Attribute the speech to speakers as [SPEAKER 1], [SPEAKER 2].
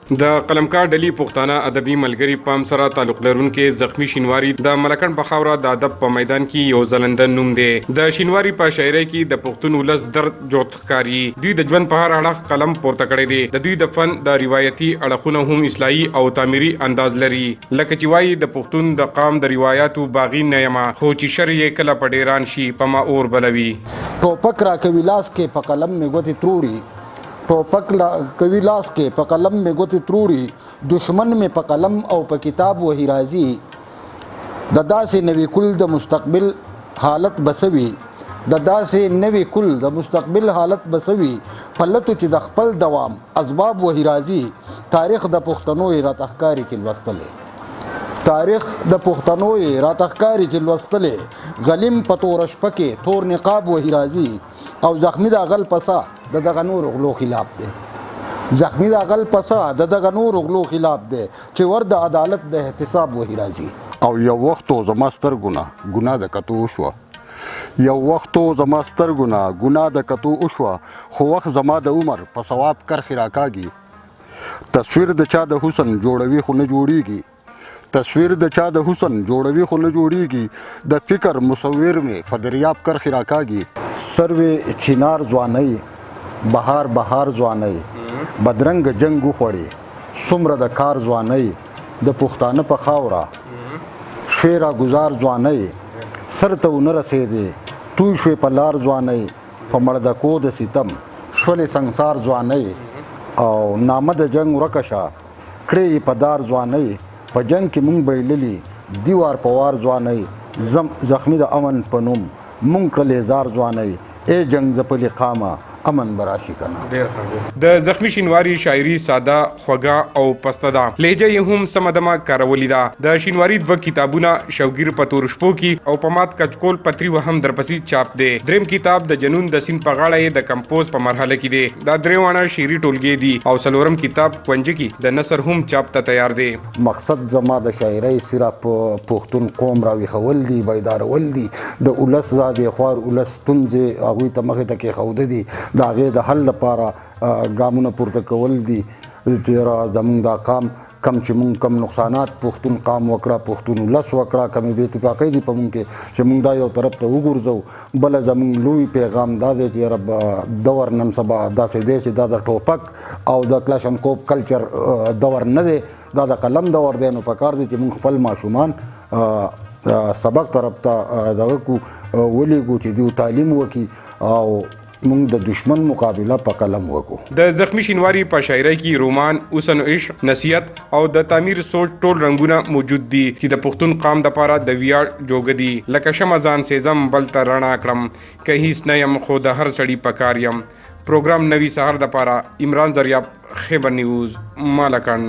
[SPEAKER 1] د قلمکار ډلې پښتانه ادبي ملګري پام سره تعلق لرونکي زخمی شینواری د ملکن په خاوره د ادب په میدان کې یو ځلنده نوم دی. د شینواری په شاعرۍ کې د پښتون ولس درد جوت ښکاري. دوی د ژوند په هر اړخ قلم پورته کړی دی. د دوی د فن د روایتي اړخونه هم اصلاحي او تعمیري انداز لري. لکه چې وایي د پښتون د قام د روایتو باغی نه یم، خو چې شر یې کله په ډیران شي په ما اور بلوي.
[SPEAKER 2] ټوپک را کوي لاس کې په قلم مې ګوتې تروړي، ټوپک کوي لاس کې په قلم مې ګوتې تروړي، دشمن مې په قلم او په کتاب وهي راځي. د داسې نوي کل د مستقبل حالت بسوي، د داسې نوي کل د مستقبل حالت بسوي، پلتو چې د خپل دوام اسباب وهي راځي. تاریخ د پښتنو راته ښکاري چې لوستلې، تاریخ د پښتنو راته ښکاري چې لوستلې، غلیم په تور شپه کې تور نقاب وهي راځي. او زخمی د غل پسا د دغه نور غلو خلاف دی، زخمی د غل پسا د دغه نور غلو خلاف دی چې ور د عدالت د احتساب وهي راځي.
[SPEAKER 3] او یو وختو زما سترګونه ګناه د کتو وشوه، یو وختو زما سترګونه ګناه د کتو وشوه، خو وخت زما د عمر په ثواب کرښې راکاږي. تصویر د چا د حسن جوړوي خو نه جوړیږي، تصویر د چا د حسن جوړوي خو نه جوړیږي، د فکر مصور مې په دریاب کرښې راکاږي. سروې چینار ځوانۍ بهار بهار ځوانۍ، بدرنګ جنګ وخوړې څومره د کار ځوانۍ، د پښتانه په خاوره شعر گزار ځوانۍ، سر ته ونه رسېدې توی شوې په لار ځوانۍ، په مړدکو د ستم شولې سنګسار ځوانۍ، او نامه د جنګ ورکه شه کړې په دار ځوانۍ، په جنګ کې مونږ بایللي دیوار په وار ځوانۍ، زخمی د امن په نوم مونږ کړلې زار ځوانۍ، ای جنګ ځپلې قامه امن براشي کنه.
[SPEAKER 1] د زخمی شینواری شاعري ساده، خوږه او پسته ده. لهجه یې هم سمدمه کارولې ده. د شینواری دوه کتابونه شوګیر په تور شپو کې او په مات کچکول پتری وهم درپسې چاپ دی. دریم کتاب د جنون د سین په غاړه یې د کمپوز په مرحله کې دی. دا دریوانه شعري ټولګې دي او څلورم کتاب کونجه کې د نثر هم چاپ ته تیار دی.
[SPEAKER 2] مقصد زما د شاعرۍ صرف پښتون قوم راویښول دي، بیدارول دي، د ولس زادې خوار ولس ستونزې هغوی ته مخې ته کېښوده دي، د هغې د حل لپاره ګامونه پورته کول دي. چې زمونږ دا قام کم چې مونږ کم نقصانات پښتون قام وکړه، پښتون ولس وکړه، کمې بې اتفاقۍ دي په مونږ کې چې مونږ دا یو طرف ته وګرځو. بله زمونږ لوی پیغام دا دی چې رب دور نن سبا داسې دی چې دا د ټوپک او د کلاشنکوف کلچر دور نه دی، دا د قلم دور دی. نو پکار دی چې مونږ خپل ماشومان سبق طرف ته دغه کو ولیږو چې دوی تعلیم وکړي او مونږ د دشمن مقابله په قلم وکړو.
[SPEAKER 1] د زخمی شینواری په شاعرۍ کې رومان، اوسن عشق، نصیحت او د تعمیر سوچ ټول رنگونه موجود دي چې د پښتون قام د پاره د ویاړ جوګ دي. لکه شمعزان سیزم بل ته رڼا کړم، که هیڅ نه یم خو د هر سړي په کار یم. پروګرام نوي سهار د پاره عمران زریاب، خیبر نیوز، مالکن.